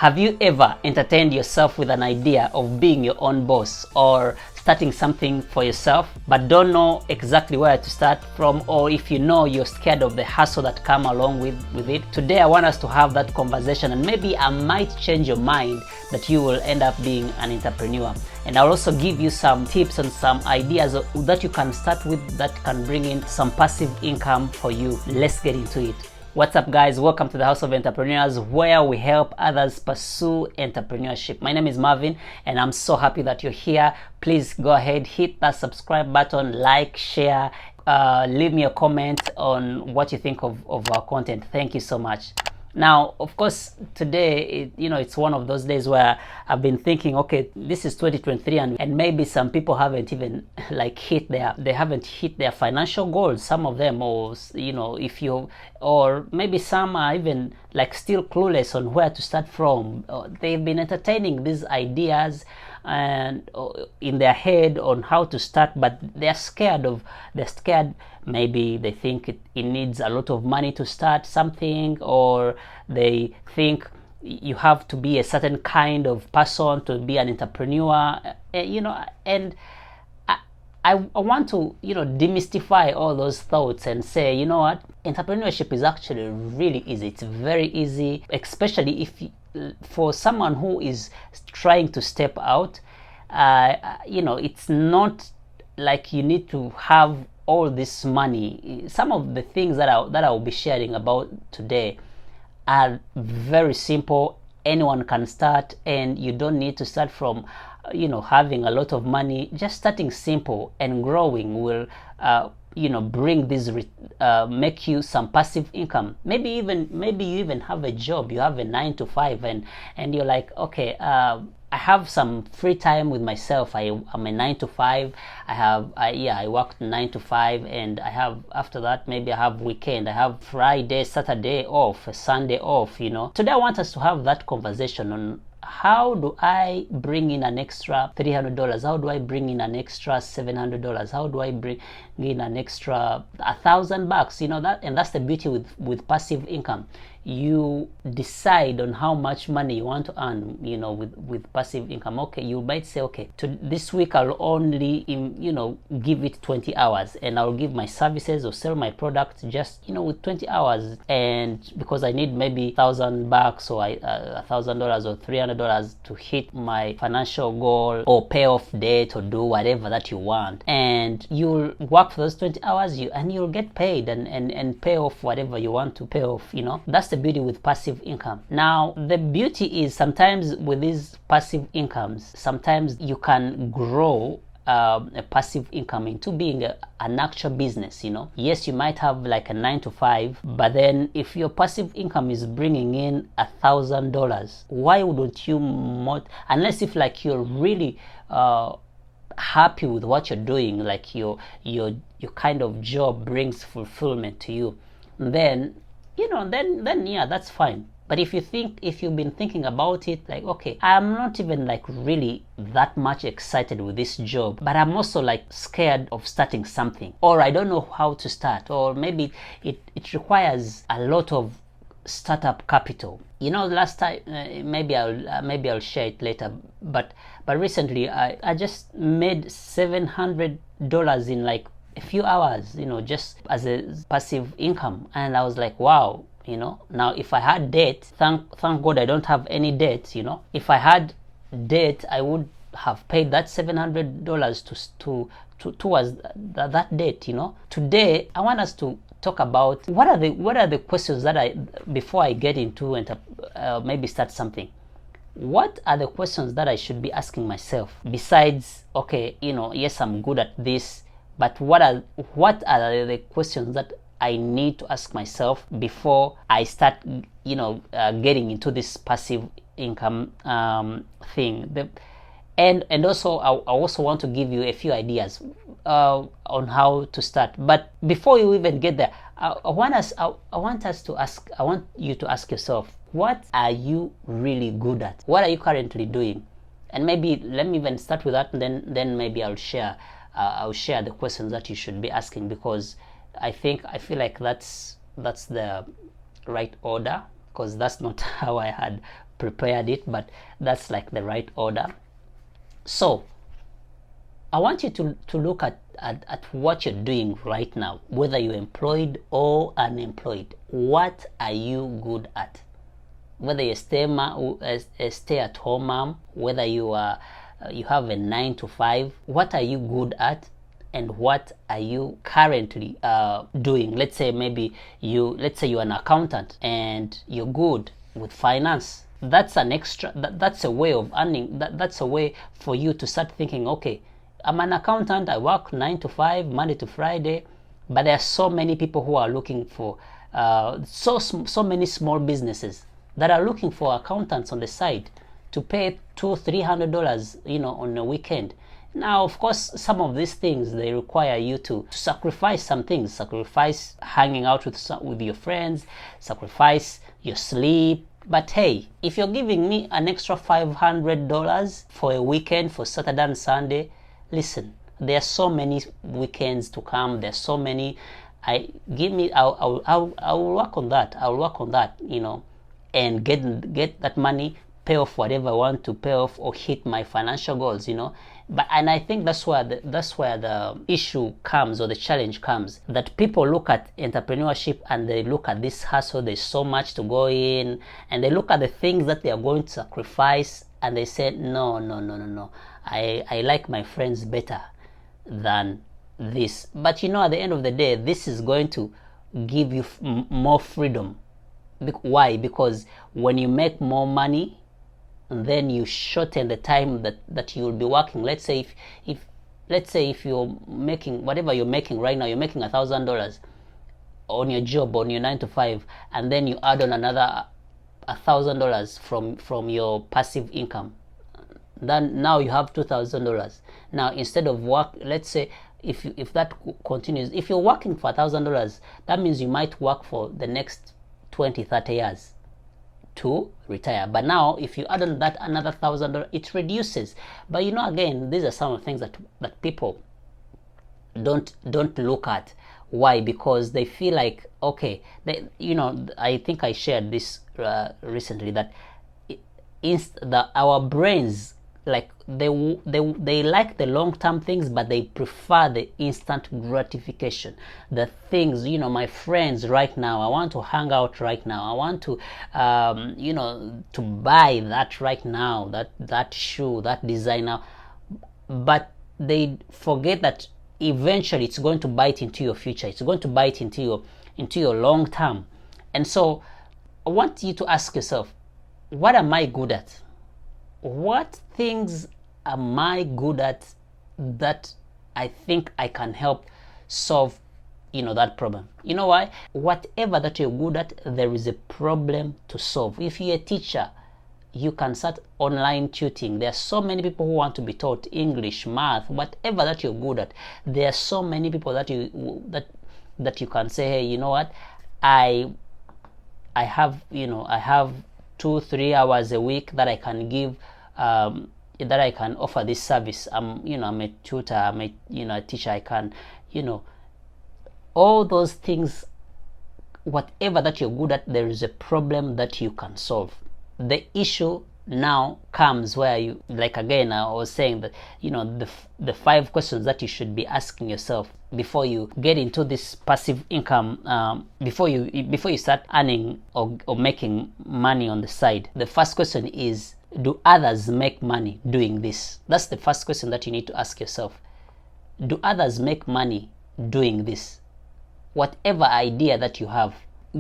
Have you ever entertained yourself with an idea of being your own boss or starting something for yourself, but don't know exactly where to start from, or if you know you're scared of the hassle that come along with it? Today I want us to have that conversation, and maybe I might change your mind that you will end up being an entrepreneur. And I'll also give you some tips and some ideas that you can start with that can bring in some passive income for you. Let's get into it. What's up, guys? Welcome to the House of Entrepreneurs, where we help others pursue entrepreneurship. My name is Marvin, and I'm so happy that you're here. Please go ahead, hit that subscribe button, like, share, leave me a comment on what you think of our content. Thank you so much. Now, of course, today, it's one of those days where I've been thinking, okay, this is 2023, and maybe some people haven't even hit their financial goals. Some of them, or or maybe some are even still clueless on where to start from. They've been entertaining these ideas and in their head on how to start, but they're scared. Maybe they think it needs a lot of money to start something, or they think you have to be a certain kind of person to be an entrepreneur, and I want to demystify all those thoughts and say, you know what, entrepreneurship is actually really easy. It's very easy, especially for someone who is trying to step out. It's not like you need to have all this money. Some of the things that I will be sharing about today are very simple. Anyone can start, and you don't need to start from having a lot of money. Just starting simple and growing will bring this make you some passive income. Maybe you even have a job. You have a 9 to 5, and you're like, okay, I have some free time with myself. I'm a 9 to 5. I worked 9 to 5, and I have, after that, maybe I have weekend. I have Friday, Saturday off, Sunday off. Today I want us to have that conversation on how do I bring in an extra $300? How do I bring in an extra $700? How do I bring in an extra $1,000? And that's the beauty with passive income. You decide on how much money you want to earn, with passive income. Okay, you might say, okay, this week I'll only, give it 20 hours, and I'll give my services or sell my product just, with 20 hours. And because I need maybe $1,000 or $1,000 or $300 to hit my financial goal, or pay off debt, or do whatever that you want. And you'll work for those 20 hours, and you'll get paid and pay off whatever you want to pay off. That's the beauty with passive income. Now, the beauty is sometimes with these passive incomes, sometimes you can grow a passive income into being an actual business. Yes, you might have a 9 to 5, but then if your passive income is bringing in $1,000, why wouldn't you unless if you're really happy with what you're doing, your kind of job brings fulfillment to you, then yeah, that's fine. But if you've been thinking about it, okay, I'm not even really that much excited with this job, but I'm also scared of starting something, or I don't know how to start, or maybe it requires a lot of startup capital. Last time, maybe I'll share it later, but recently I just made $700 in a few hours, just as a passive income. And I was like, wow, now if I had debt, thank God I don't have any debt. If I had debt, I would have paid that $700 towards that debt. Today I want us to talk about what are the questions that before I get into and maybe start something. What are the questions that I should be asking myself besides, okay, yes, I'm good at this, but what are the questions that I need to ask myself before I start, getting into this passive income thing? And also, I also want to give you a few ideas on how to start. But before you even get there, I want you to ask yourself, what are you really good at? What are you currently doing? And maybe let me even start with that, and then maybe I'll share the questions that you should be asking, because I feel like that's the right order, because that's not how I had prepared it, but that's like the right order. So I want you to look at what you're doing right now, whether you're employed or unemployed. What are you good at? Whether you're a stay-at-home mom, whether you have a 9 to 5, what are you good at? And what are you currently doing? Let's say you're an accountant and you're good with finance. That's an extra. That's a way of earning. That's a way for you to start thinking. Okay, I'm an accountant. I work 9 to 5, Monday to Friday. But there are so many people who are looking for so many small businesses that are looking for accountants on the side to pay $200-300, on a weekend. Now, of course, some of these things, they require you to sacrifice some things. Sacrifice hanging out with your friends, sacrifice your sleep. But hey, if you're giving me an extra $500 for a weekend, for Saturday and Sunday, listen, there are so many weekends to come. There's so many. I'll work on that. I'll work on that, and get that money, pay off whatever I want to pay off, or hit my financial goals, and I think that's where the issue comes, or the challenge comes, that people look at entrepreneurship and they look at this hustle. There's so much to go in, and they look at the things that they are going to sacrifice, and they say no, I like my friends better than this. But at the end of the day, this is going to give you more freedom. Why? Because when you make more money, then you shorten the time that you will be working. Let's say if you're making whatever you're making right now, you're making $1,000 on your job, on your 9 to 5, and then you add on another $1,000 from your passive income. Then now you have $2,000. Now instead of work, let's say if that continues, if you're working for $1,000, that means you might work for the next 20-30 years to retire. But now if you add on that another $1,000, it reduces. But again, these are some of the things that people don't look at. Why? Because they feel like, okay, I think I shared this recently, that our brains, like they like the long-term things, but they prefer the instant gratification. The things, my friends right now, I want to hang out right now, I want to to buy that right now, that shoe, that designer. But they forget that eventually it's going to bite into your future. It's going to bite into your long term. And so I want you to ask yourself, what am I good at? What things am I good at that I think I can help solve that problem? Why? Whatever that you're good at, there is a problem to solve. If you're a teacher, you can start online tutoring. There are so many people who want to be taught English, math, whatever that you're good at. There are so many people that you can say, hey, you know what, I have 2-3 hours a week that I can give, that I can offer this service. I'm a tutor, I'm a teacher. I can, all those things, whatever that you're good at, there is a problem that you can solve. The issue now comes where you, like again, I was saying that, the 5 questions that you should be asking yourself before you get into this passive income, before you start earning or making money on the side. The first question is, do others make money doing this? That's the first question that you need to ask yourself. Do others make money doing this? Whatever idea that you have,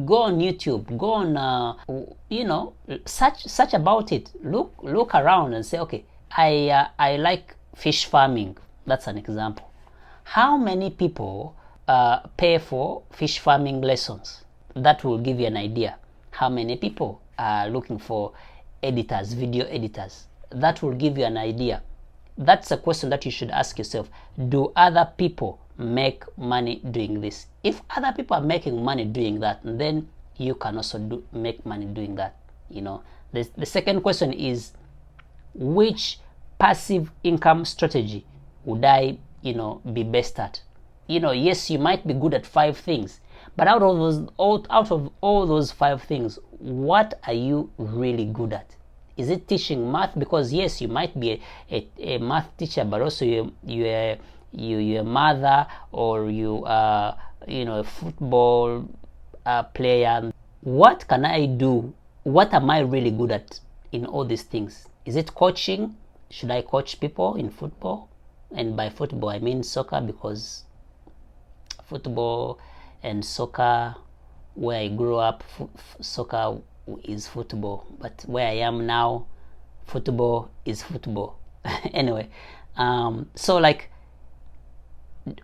go on YouTube, go on, search about it. Look around and say, okay, I like fish farming. That's an example. How many people pay for fish farming lessons? That will give you an idea. How many people are looking for editors, video editors? That will give you an idea. That's a question that you should ask yourself. Do other people make money doing this? If other people are making money doing that, then you can also make money doing that. The second question is, which passive income strategy would I be best at? Yes, you might be good at 5 things, but out of all those 5 things, what are you really good at? Is it teaching math? Because yes, you might be a math teacher, but also you're a mother, or you are, a football player. What can I do? What am I really good at in all these things? Is it coaching? Should I coach people in football? And by football, I mean soccer, because football and soccer, where I grew up, soccer is football, but where I am now, football is football. Anyway, so like,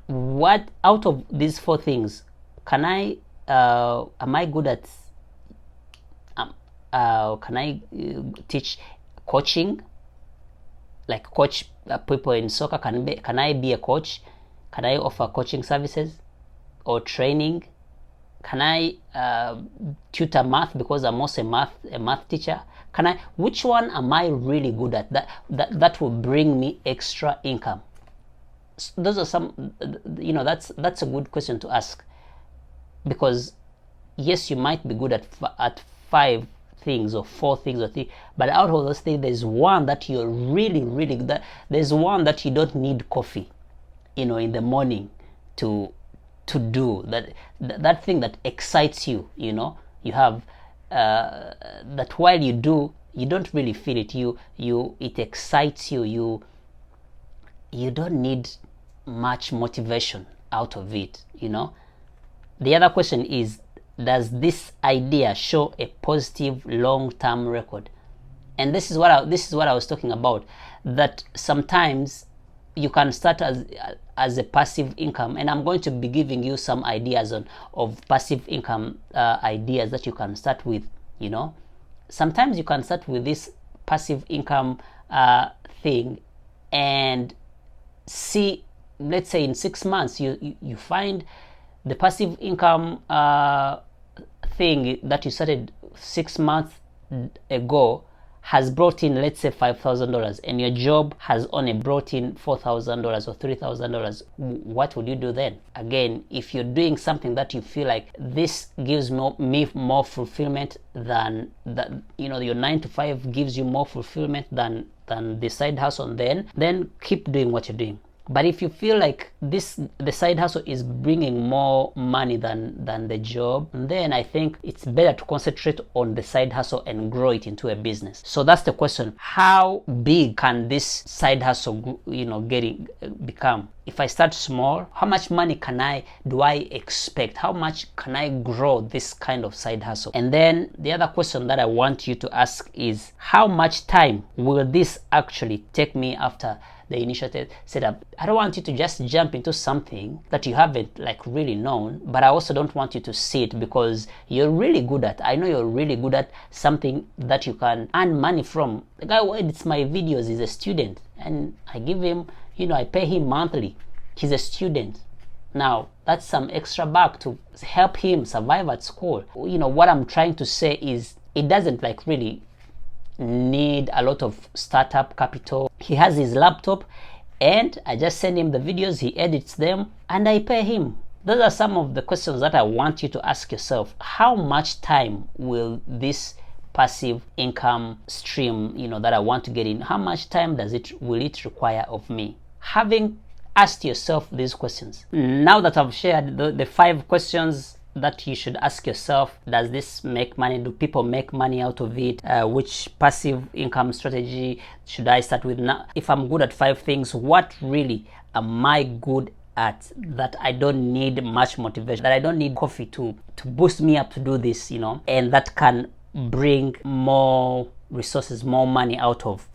what out of these four things can I am I good at? Can I teach coaching, like coach people in soccer? Can I be a coach? Can I offer coaching services or training? Can I tutor math, because I'm also a math teacher? Can I? Which one am I really good at that will bring me extra income? Those are some, that's a good question to ask, because yes, you might be good at 5 things or 4 things or 3, but out of those things, there's one that you're really good at. There's one that you don't need coffee, in the morning to do that thing that excites you. You have that while you do, you don't really feel it. It excites you. You don't need much motivation out of it. The other question is, does this idea show a positive long-term record? And this is what I was talking about, that sometimes you can start as a passive income, and I'm going to be giving you some ideas of passive income ideas that you can start with. Sometimes you can start with this passive income thing, and see, let's say in 6 months, you find the passive income thing that you started 6 months ago has brought in, let's say, $5,000, and your job has only brought in $4,000 or $3,000. What would you do then? Again, if you're doing something that you feel like this gives me more fulfillment than that, your 9 to 5 gives you more fulfillment than the side hustle, then keep doing what you're doing. But if you feel like the side hustle is bringing more money than the job, then I think it's better to concentrate on the side hustle and grow it into a business. So that's the question: how big can this side hustle, become? If I start small, how much money do I expect? How much can I grow this kind of side hustle? And then the other question that I want you to ask is, how much time will this actually take me after the initial setup? I don't want you to just jump into something that you haven't really known, but I also don't want you to see it, because you're really good at, I know you're really good at something that you can earn money from. The guy who edits my videos is a student, and I give him, I pay him monthly. He's a student. Now, that's some extra buck to help him survive at school. What I'm trying to say is, it doesn't really need a lot of startup capital. He has his laptop, and I just send him the videos, he edits them, and I pay him. Those are some of the questions that I want you to ask yourself. How much time will this passive income stream, that I want to get in, how much time will it require of me? Having asked yourself these questions, now that I've shared the 5 questions that you should ask yourself: does this make money? Do people make money out of it? Which passive income strategy should I start with? Now, if I'm good at 5 things, what really am I good at that I don't need much motivation, that I don't need coffee to boost me up to do this, and that can bring more resources, more money out of,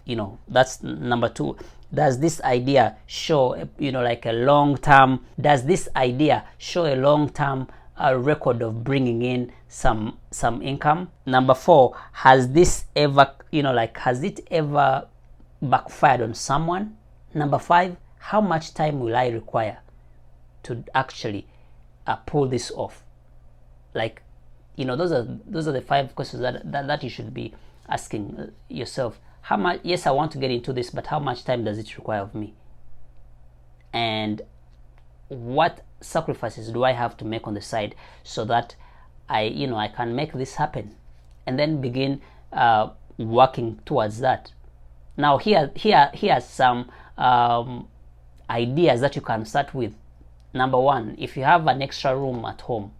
that's number 2. Does this idea show, a long-term, does this idea show a long-term record of bringing in some income? Number 4, has this ever, has it ever backfired on someone? Number 5, how much time will I require to actually pull this off? Those are the 5 questions that you should be asking yourself. How much? Yes, I want to get into this, but how much time does it require of me? And what sacrifices do I have to make on the side so that I can make this happen? And then begin working towards that. Now here's some ideas that you can start with. Number one, if you have an extra room at home,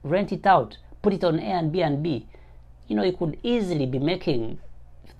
rent it out, put it on Airbnb. You could easily be making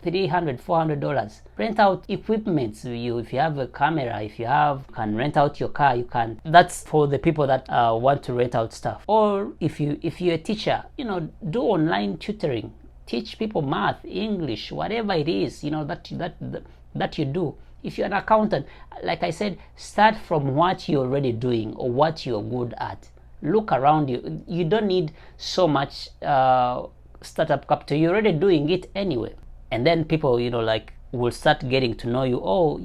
$300-$400. Rent out equipment. If you have a camera, if you can rent out your car, you can. That's for the people that want to rent out stuff. Or if you're a teacher, do online tutoring. Teach people math, English, whatever it is, that you do. If you're an accountant, like I said, start from what you're already doing or what you're good at. Look around you. You don't need so much startup capital. You're already doing it anyway. And then people, will start getting to know you. Oh,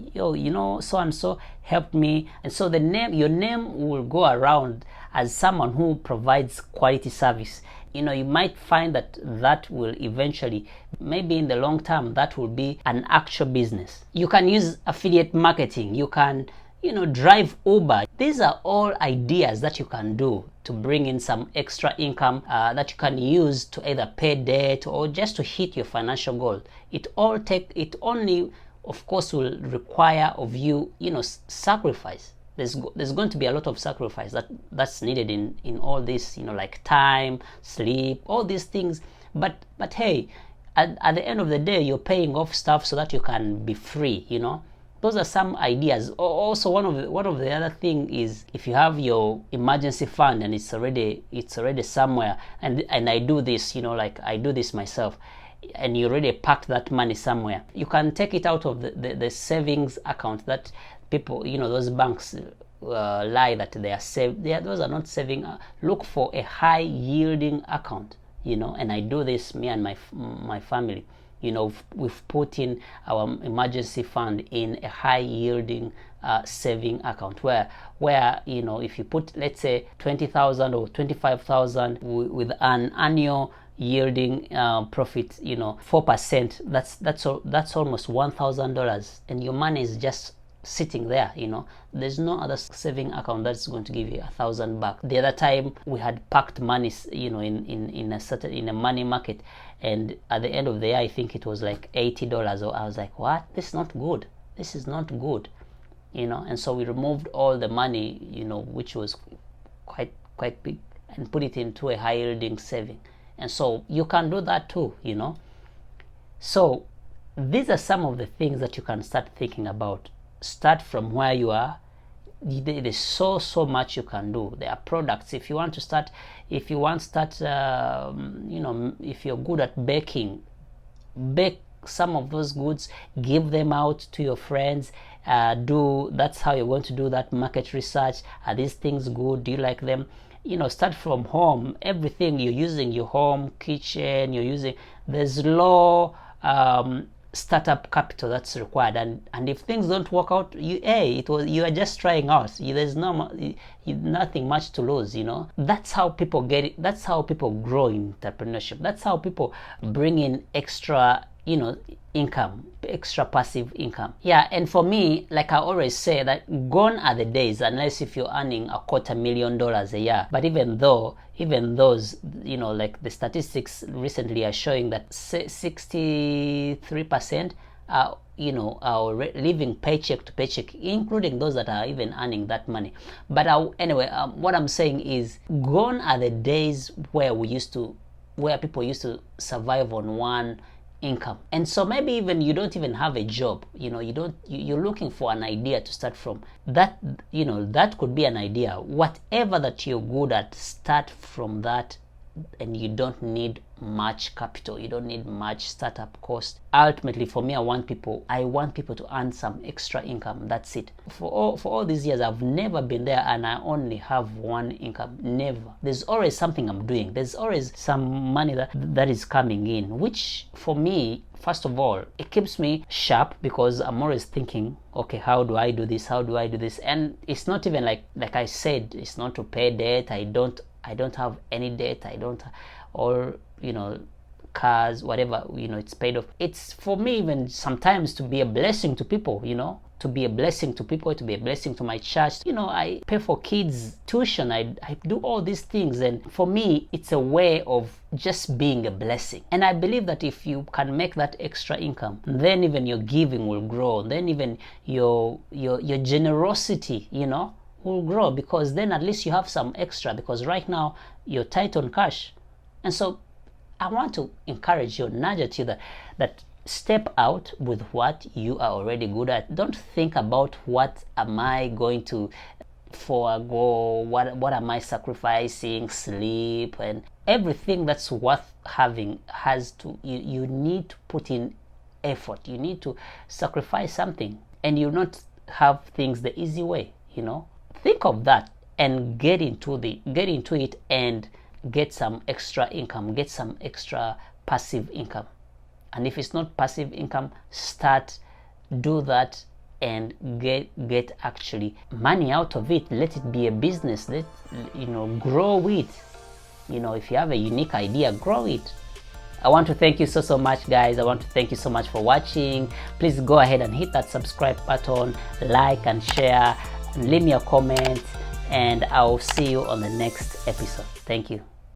so and so helped me. And so your name will go around as someone who provides quality service. You might find that will eventually, maybe in the long term, that will be an actual business. You can use affiliate marketing. You can, drive Uber. These are all ideas that you can do to bring in some extra income that you can use to either pay debt or just to hit your financial goal. It only, of course, will require of you, sacrifice. There's going to be a lot of sacrifice that's needed in all this, like time, sleep, all these things. But hey, at the end of the day, you're paying off stuff so that you can be free. Those are some ideas. Also, one of the other thing is, if you have your emergency fund and it's already somewhere, and I do this, like I do this myself, and you already packed that money somewhere, you can take it out of the savings account that people, those banks lie that they are saved. Those are not saving. Look for a high yielding account, and I do this, me and my family. We've put in our emergency fund in a high yielding saving account where if you put, let's say, 20,000 or 25,000 with an annual yielding profit, 4%, that's almost $1,000, and your money is just sitting there. There's no other saving account that's going to give you $1,000 back. The other time we had packed money, in a money market, and at the end of the year I think it was like $80. Or I was like, what? This is not good. This is not good. And so we removed all the money, which was quite big, and put it into a high yielding saving. And so you can do that too. So these are some of the things that you can start thinking about. Start from where you are. There's so much you can do. There are products. If you want, if you're good at baking, bake some of those goods, give them out to your friends. That's how you're going to do that market research. Are these things good? Do you like them? Start from home. Everything you're using, your home kitchen, there's low startup capital that's required, and if things don't work out, you are just trying out. There's nothing much to lose. That's how people get it. That's how people grow in entrepreneurship. That's how people bring in extra income, extra passive income. And for me, like I always say, that gone are the days, unless if you're earning $250,000 a year. But even those, like the statistics recently are showing that 63% are living paycheck to paycheck, including those that are even earning that money. But anyway, what I'm saying is, gone are the days where people used to survive on one income. And so maybe even you don't even have a job, you're looking for an idea to start from. That could be an idea. Whatever that you're good at, start from that, and you don't need much capital. You don't need much startup cost. Ultimately, for me, I want people to earn some extra income. That's it. For all these years, I've never been there and I only have one income. Never. There's always something I'm doing. There's always some money that is coming in, which for me, first of all, it keeps me sharp, because I'm always thinking, okay, how do I do this? How do I do this? And it's not even like I said, it's not to pay debt. I don't have any debt. Or cars, whatever, it's paid off. It's for me even sometimes to be a blessing to people, to to be a blessing to people, to be a blessing to my church. You know, I pay for kids tuition, I do all these things, and for me it's a way of just being a blessing. And I believe that if you can make that extra income, then even your giving will grow, then even your generosity, you know, will grow, because then at least you have some extra, because right now you're tight on cash. And so I want to encourage you, nudge at you that step out with what you are already good at. Don't think about what am I going to forego, what am I sacrificing, sleep, and everything that's worth having has to, you need to put in effort. You need to sacrifice something, and you not have things the easy way, you know. Think of that and get into it and get some extra income, get some extra passive income. And if it's not passive income, do that and get actually money out of it. Let it be a business. Let, you know, grow it. You know, if you have a unique idea, grow it. I want to thank you so much, guys. I want to thank you so much for watching. Please go ahead and hit that subscribe button, like and share, leave me a comment, and I'll see you on the next episode. Thank you.